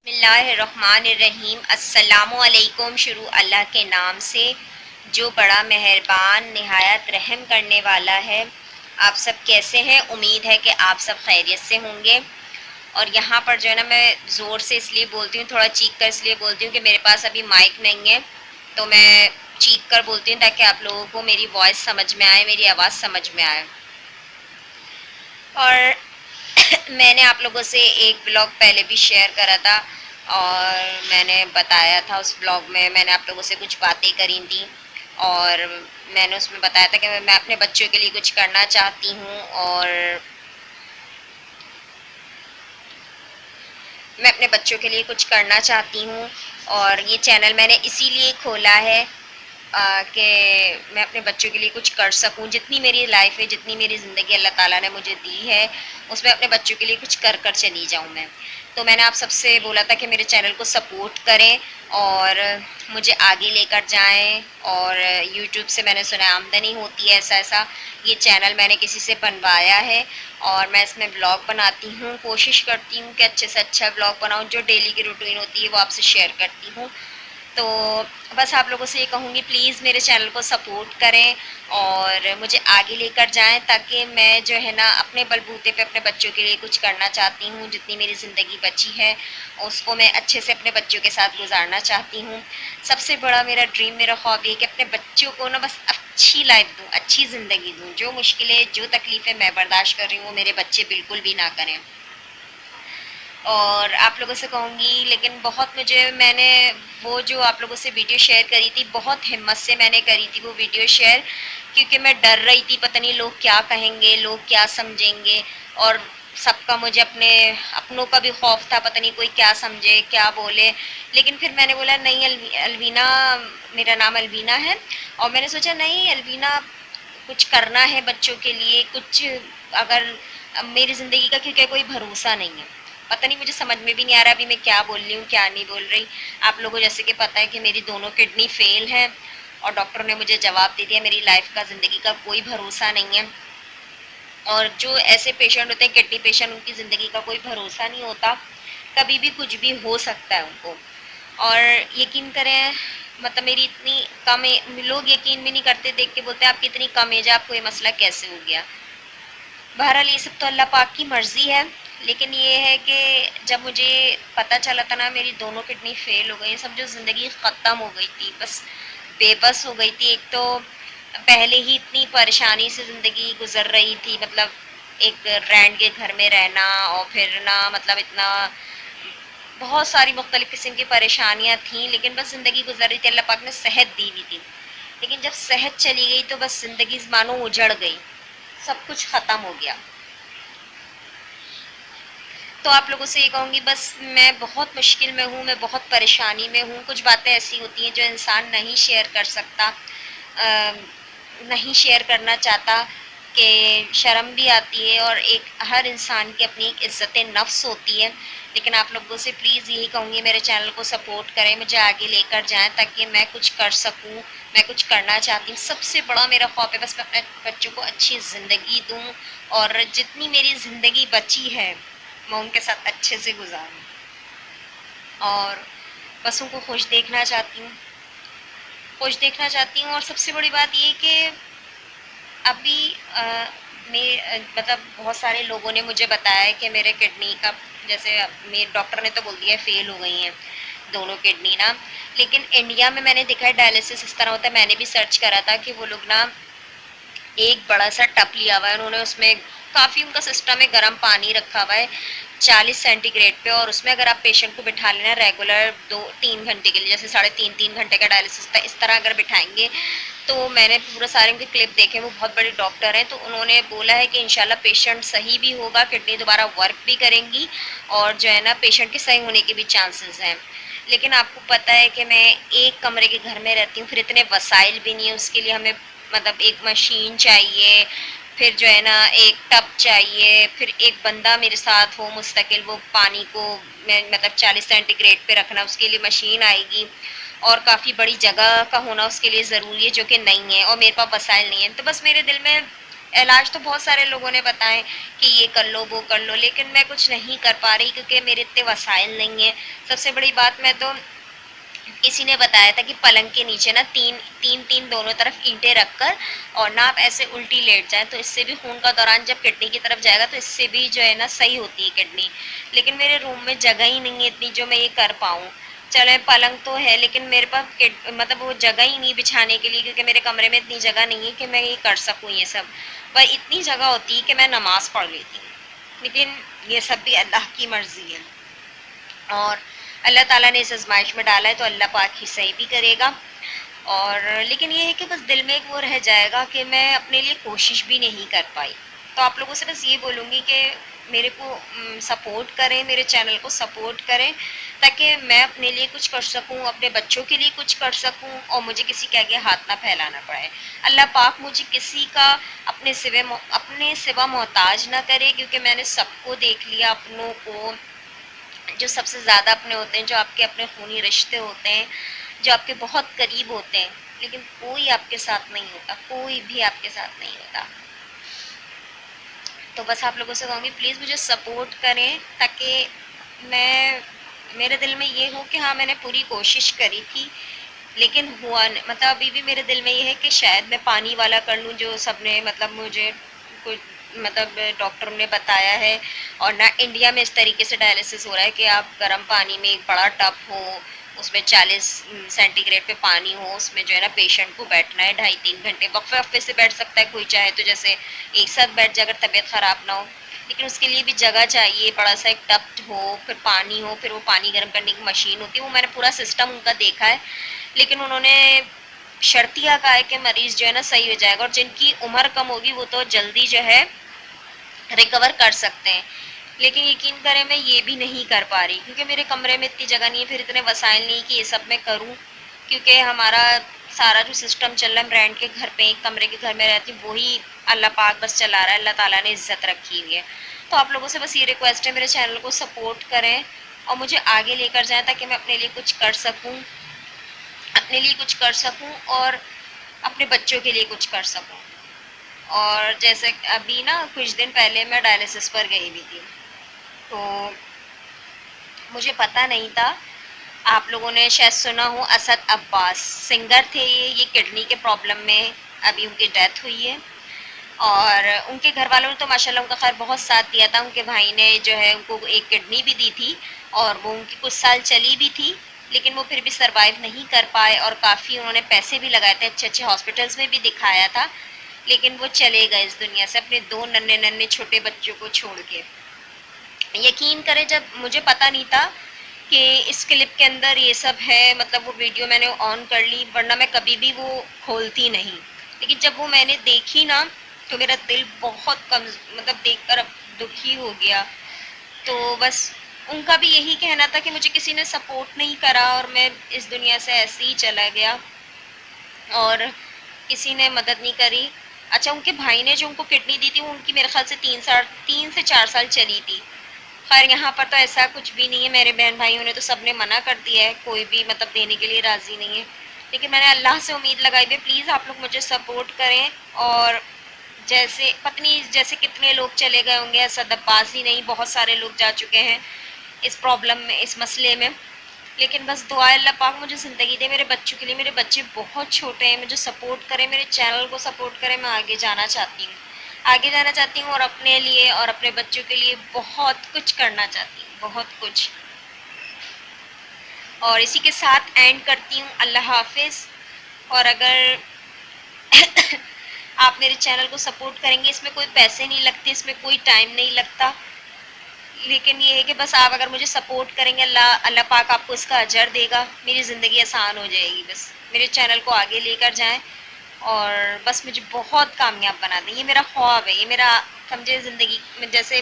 بسم اللہ الرحمن الرحیم۔ السلام علیکم۔ شروع اللہ کے نام سے جو بڑا مہربان نہایت رحم کرنے والا ہے۔ آپ سب کیسے ہیں؟ امید ہے کہ آپ سب خیریت سے ہوں گے۔ اور یہاں پر جو ہے نا میں زور سے اس لیے بولتی ہوں، تھوڑا چیخ کر اس لیے بولتی ہوں کہ میرے پاس ابھی مائک نہیں ہے، تو میں چیخ کر بولتی ہوں تاکہ آپ لوگوں کو میری وائس سمجھ میں آئے، میری آواز سمجھ میں آئے۔ اور میں نے آپ لوگوں سے ایک بلاگ پہلے بھی شیئر کرا تھا، اور میں نے بتایا تھا اس بلاگ میں نے آپ لوگوں سے کچھ باتیں کری تھیں، اور میں نے اس میں بتایا تھا کہ میں اپنے بچوں کے لیے کچھ کرنا چاہتی ہوں، اور میں اپنے بچوں کے لیے کچھ کرنا چاہتی ہوں۔ اور یہ چینل میں نے اسی لیے کھولا ہے کہ میں اپنے بچوں کے لیے کچھ کر سکوں۔ جتنی میری لائف ہے، جتنی میری زندگی اللہ تعالیٰ نے مجھے دی ہے، اس میں اپنے بچوں کے لیے کچھ کر کر چلی جاؤں میں۔ تو میں نے آپ سب سے بولا تھا کہ میرے چینل کو سپورٹ کریں اور مجھے آگے لے کر جائیں۔ اور یوٹیوب سے میں نے سنا آمدنی ہوتی ہے، ایسا یہ چینل میں نے کسی سے بنوایا ہے، اور میں اس میں بلاگ بناتی ہوں۔ کوشش کرتی ہوں کہ اچھے سے اچھا بلاگ بناؤں، جو ڈیلی کی روٹین ہوتی ہے وہ آپ سے شیئر کرتی ہوں۔ تو بس آپ لوگوں سے یہ کہوں گی پلیز میرے چینل کو سپورٹ کریں اور مجھے آگے لے کر جائیں، تاکہ میں جو ہے نا اپنے بلبوتے پہ اپنے بچوں کے لیے کچھ کرنا چاہتی ہوں۔ جتنی میری زندگی بچی ہے اس کو میں اچھے سے اپنے بچوں کے ساتھ گزارنا چاہتی ہوں۔ سب سے بڑا میرا ڈریم، میرا خواب یہ کہ اپنے بچوں کو نا بس اچھی لائف دوں، اچھی زندگی دوں۔ جو مشکلیں، جو تکلیفیں میں برداشت کر رہی ہوں وہ میرے بچے بالکل بھی نہ کریں۔ اور آپ لوگوں سے کہوں گی، لیکن بہت میں نے وہ جو آپ لوگوں سے ویڈیو شیئر کری تھی، بہت ہمت سے میں نے کری تھی وہ ویڈیو شیئر، کیونکہ میں ڈر رہی تھی پتہ نہیں لوگ کیا کہیں گے، لوگ کیا سمجھیں گے، اور سب کا مجھے اپنوں کا بھی خوف تھا، پتہ نہیں کوئی کیا سمجھے، کیا بولے۔ لیکن پھر میں نے بولا نہیں، الوینا، میرا نام الوینا ہے، اور میں نے سوچا نہیں الوینا، کچھ کرنا ہے بچوں کے لیے کچھ۔ اگر میری زندگی کا کیونکہ کوئی بھروسہ نہیں ہے، پتہ نہیں مجھے سمجھ میں بھی نہیں آ رہا ابھی میں کیا بول رہی ہوں کیا نہیں بول رہی۔ آپ لوگوں جیسے کہ پتہ ہے کہ میری دونوں کڈنی فیل ہیں، اور ڈاکٹر نے مجھے جواب دے دیا میری لائف کا، زندگی کا کوئی بھروسہ نہیں ہے۔ اور جو ایسے پیشنٹ ہوتے ہیں کڈنی پیشنٹ، ان کی زندگی کا کوئی بھروسہ نہیں ہوتا، کبھی بھی کچھ بھی ہو سکتا ہے ان کو۔ اور یقین کریں، مطلب میری اتنی کم لوگ یقین بھی نہیں کرتے، دیکھ کے بولتے ہیں آپ کی اتنی کم ایج ہے، آپ کو یہ مسئلہ کیسے ہو گیا۔ بہرحال یہ سب تو اللہ پاک کی مرضی ہے، لیکن یہ ہے کہ جب مجھے پتہ چلا تھا نا میری دونوں کڈنی فیل ہو گئی، سمجھو زندگی ختم ہو گئی تھی، بس بے بس ہو گئی تھی۔ ایک تو پہلے ہی اتنی پریشانی سے زندگی گزر رہی تھی، مطلب ایک رینٹ کے گھر میں رہنا، اور پھر نا مطلب اتنا بہت ساری مختلف قسم کی پریشانیاں تھیں، لیکن بس زندگی گزر رہی تھی، اللہ پاک نے صحت دی ہوئی تھی۔ لیکن جب صحت چلی گئی تو بس زندگی مانو اجڑ گئی، سب کچھ ختم ہو گیا۔ تو آپ لوگوں سے یہ کہوں گی بس میں بہت مشکل میں ہوں، میں بہت پریشانی میں ہوں۔ کچھ باتیں ایسی ہوتی ہیں جو انسان نہیں شیئر کر سکتا، نہیں شیئر کرنا چاہتا، کہ شرم بھی آتی ہے، اور ہر انسان کی اپنی ایک عزت نفس ہوتی ہے۔ لیکن آپ لوگوں سے پلیز یہی کہوں گی میرے چینل کو سپورٹ کریں، مجھے آگے لے کر جائیں تاکہ میں کچھ کر سکوں، میں کچھ کرنا چاہتی ہوں۔ سب سے بڑا میرا خواب ہے بس میں اپنے بچوں کو اچھی زندگی دوں، اور جتنی میری زندگی بچی ہے میں ان کے ساتھ اچھے سے گزاروں، اور بس ان کو خوش دیکھنا چاہتی ہوں، خوش دیکھنا چاہتی ہوں۔ اور سب سے بڑی بات یہ کہ ابھی مطلب بہت سارے لوگوں نے مجھے بتایا ہے کہ میرے کڈنی کا، جیسے میرے ڈاکٹر نے تو بول دیا ہے فیل ہو گئی ہیں دونوں کڈنی نا، لیکن انڈیا میں نے دیکھا ہے ڈائلسس اس طرح ہوتا ہے۔ میں نے بھی سرچ کرا تھا کہ وہ لوگ نا ایک بڑا سا ٹپ لیا ہوا ہے انہوں نے، اس میں کافی ان کا سسٹم ہے، گرم پانی رکھا ہوا ہے 40 سینٹی گریڈ پہ، اور اس میں اگر آپ پیشنٹ کو بٹھا لینا ریگولر 2-3 گھنٹے کے لیے، جیسے 3.5 گھنٹے کا ڈائلسس ہوتا ہے، اس طرح اگر بٹھائیں گے تو میں نے پورا سارے ان کے کلپ دیکھے، وہ بہت بڑے ڈاکٹر ہیں، تو انہوں نے بولا ہے کہ انشاءاللہ پیشنٹ صحیح بھی ہوگا، کڈنی دوبارہ ورک بھی کریں گی، اور جو ہے نا پیشنٹ کے صحیح ہونے کے بھی چانسز ہیں۔ لیکن آپ کو پتہ ہے کہ میں ایک کمرے کے گھر میں رہتی ہوں، پھر اتنے وسائل بھی نہیں ہیں، اس کے لیے ہمیں مطلب ایک مشین چاہیے، پھر جو ہے نا ایک ٹب چاہیے، پھر ایک بندہ میرے ساتھ ہو مستقل، وہ پانی کو مطلب 40 سینٹی گریڈ پہ رکھنا، اس کے لیے مشین آئے گی، اور کافی بڑی جگہ کا ہونا اس کے لیے ضروری ہے، جو کہ نہیں ہے، اور میرے پاس وسائل نہیں ہیں۔ تو بس میرے دل میں علاج تو بہت سارے لوگوں نے بتائے کہ یہ کر لو وہ کر لو، لیکن میں کچھ نہیں کر پا رہی کیونکہ میرے اتنے وسائل نہیں ہیں۔ سب سے بڑی بات، میں تو کسی نے بتایا تھا کہ پلنگ کے نیچے نا تین دونوں طرف اینٹیں رکھ کر اور نہ آپ ایسے الٹی لیٹ جائیں، تو اس سے بھی خون کا دوران جب کڈنی کی طرف جائے گا تو اس سے بھی جو ہے نا صحیح ہوتی ہے کڈنی۔ لیکن میرے روم میں جگہ ہی نہیں ہے اتنی جو میں یہ کر پاؤں۔ چلے پلنگ تو ہے لیکن میرے پاس مطلب وہ جگہ ہی نہیں بچھانے کے لیے، کیونکہ میرے کمرے میں اتنی جگہ نہیں ہے کہ میں یہ کر سکوں یہ سب۔ بس اتنی جگہ ہوتی ہے کہ میں نماز پڑھ لیتی ہوں، لیکن یہ سب بھی اللہ کی مرضی ہے، اور اللہ تعالیٰ نے اس آزمائش میں ڈالا ہے تو اللہ پاک ہی صحیح بھی کرے گا۔ اور لیکن یہ ہے کہ بس دل میں ایک وہ رہ جائے گا کہ میں اپنے لیے کوشش بھی نہیں کر پائی۔ تو آپ لوگوں سے بس یہ بولوں گی کہ میرے کو سپورٹ کریں، میرے چینل کو سپورٹ کریں، تاکہ میں اپنے لیے کچھ کر سکوں، اپنے بچوں کے لیے کچھ کر سکوں، اور مجھے کسی کے آگے ہاتھ نہ پھیلانا پڑے۔ اللہ پاک مجھے کسی کا اپنے سوا محتاج نہ کرے، کیونکہ میں نے سب کو دیکھ لیا، اپنوں کو جو سب سے زیادہ اپنے ہوتے ہیں، جو آپ کے اپنے خونی رشتے ہوتے ہیں، جو آپ کے بہت قریب ہوتے ہیں، لیکن کوئی آپ کے ساتھ نہیں ہوتا، کوئی بھی آپ کے ساتھ نہیں ہوتا۔ تو بس آپ لوگوں سے کہوں گی پلیز مجھے سپورٹ کریں، تاکہ میرے دل میں یہ ہو کہ ہاں میں نے پوری کوشش کری تھی، لیکن ہوا نہیں۔ مطلب ابھی بھی میرے دل میں یہ ہے کہ شاید میں پانی والا کر لوں، جو سب نے مطلب مجھے کوئی مطلب ڈاکٹر نے بتایا ہے، اور نہ انڈیا میں اس طریقے سے ڈائلسس ہو رہا ہے کہ آپ گرم پانی میں ایک بڑا ٹب ہو، اس میں 40 سینٹی گریڈ پہ پانی ہو، اس میں جو ہے نا پیشنٹ کو بیٹھنا ہے 2.5-3 گھنٹے، وقفے وقفے سے بیٹھ سکتا ہے کوئی چاہے تو، جیسے ایک ساتھ بیٹھ جائے اگر طبیعت خراب نہ ہو، لیکن اس کے لیے بھی جگہ چاہیے، بڑا سا ایک ٹب ہو، پھر پانی ہو، پھر وہ پانی گرم کرنے کی مشین ہوتی ہے، وہ میں نے پورا سسٹم ان کا دیکھا ہے، لیکن انہوں نے شرطیہ کہا ہے کہ مریض جو ہے نا صحیح ہو جائے گا، اور جن کی عمر کم ہوگی وہ تو جلدی جو ہے ریکور کر سکتے ہیں، لیکن یقین کریں میں یہ بھی نہیں کر پا رہی، کیونکہ میرے کمرے میں اتنی جگہ نہیں ہے، پھر اتنے وسائل نہیں کہ یہ سب میں کروں، کیونکہ ہمارا سارا جو سسٹم چل رہا ہے، ہم رینٹ کے گھر پہ ایک کمرے کے گھر میں رہتی ہوں، وہی اللہ پاک بس چلا رہا ہے، اللہ تعالیٰ نے عزت رکھی ہوئی ہے۔ تو آپ لوگوں سے بس یہ ریکویسٹ ہے، میرے چینل کو سپورٹ کریں اور مجھے آگے لے کر جائیں، تاکہ میں اپنے لیے کچھ کر سکوں، اور اپنے بچوں کے لیے کچھ کر سکوں۔ اور جیسے ابھی نا کچھ دن پہلے میں ڈائلسس پر گئی ہوئی تھی، تو مجھے پتہ نہیں تھا، آپ لوگوں نے شاید سنا ہو، اسد عباس سنگر تھے، یہ کڈنی کے پرابلم میں ابھی ان کی ڈیتھ ہوئی ہے، اور ان کے گھر والوں نے تو ماشاءاللہ ان کا خیر بہت ساتھ دیا تھا، ان کے بھائی نے جو ہے ان کو ایک کڈنی بھی دی تھی، اور وہ ان کی کچھ سال چلی بھی تھی، لیکن وہ پھر بھی سروائیو نہیں کر پائے، اور کافی انہوں نے پیسے بھی لگائے تھے، اچھے ہاسپٹلس میں بھی دکھایا تھا، لیکن وہ چلے گئے اس دنیا سے اپنے 2 ننھے چھوٹے بچوں کو چھوڑ کے۔ یقین کریں جب مجھے پتہ نہیں تھا کہ اس کلپ کے اندر یہ سب ہے، مطلب وہ ویڈیو میں نے آن کر لی، ورنہ میں کبھی بھی وہ کھولتی نہیں، لیکن جب وہ میں نے دیکھی نا تو میرا دل بہت مطلب دیکھ کر اب دکھی ہو گیا۔ تو بس ان کا بھی یہی کہنا تھا کہ مجھے کسی نے سپورٹ نہیں کرا، اور میں اس دنیا سے ایسے ہی چلا گیا، اور کسی نے مدد نہیں کری۔ اچھا ان کے بھائی نے جو ان کو کڈنی دی تھی، وہ ان کی میرے خیال سے 3 سے 4 سال چلی تھی۔ خیر یہاں پر تو ایسا کچھ بھی نہیں ہے، میرے بہن بھائیوں نے تو سب نے منع کر دیا ہے، کوئی بھی مطلب دینے کے لیے راضی نہیں ہے، لیکن میں نے اللہ سے امید لگائی ہے پلیز آپ لوگ مجھے سپورٹ کریں، اور جیسے پتنی جیسے کتنے لوگ چلے گئے ہوں گے، اسد عباس ہی نہیں بہت سارے لوگ جا چکے ہیں اس پرابلم میں، اس مسئلے میں، لیکن بس دعا اللہ پاک مجھے زندگی دے میرے بچوں کے لیے، میرے بچے بہت چھوٹے ہیں، مجھے سپورٹ کریں، میرے چینل کو سپورٹ کریں، میں آگے جانا چاہتی ہوں اور اپنے لیے اور اپنے بچوں کے لیے بہت کچھ کرنا چاہتی ہوں، بہت کچھ۔ اور اسی کے ساتھ اینڈ کرتی ہوں، اللہ حافظ۔ اور اگر آپ میرے چینل کو سپورٹ کریں گے، اس میں کوئی پیسے نہیں لگتے، اس میں کوئی ٹائم نہیں لگتا، لیکن یہ ہے کہ بس آپ اگر مجھے سپورٹ کریں گے، اللہ پاک آپ کو اس کا اجر دے گا، میری زندگی آسان ہو جائے گی، بس میرے چینل کو آگے لے کر جائیں، اور بس مجھے بہت کامیاب بنا دیں، یہ میرا خواب ہے، یہ میرا سمجھے زندگی میں جیسے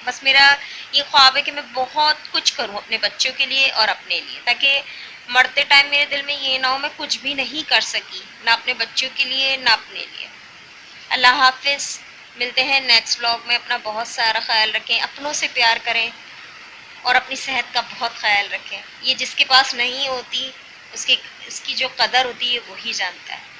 بس میرا یہ خواب ہے کہ میں بہت کچھ کروں اپنے بچوں کے لیے اور اپنے لیے، تاکہ مرتے ٹائم میرے دل میں یہ نہ ہو میں کچھ بھی نہیں کر سکی، نہ اپنے بچوں کے لیے نہ اپنے لیے۔ اللہ حافظ، ملتے ہیں نیکسٹ ولاگ میں، اپنا بہت سارا خیال رکھیں، اپنوں سے پیار کریں، اور اپنی صحت کا بہت خیال رکھیں، یہ جس کے پاس نہیں ہوتی اس کی جو قدر ہوتی ہے وہی جانتا ہے۔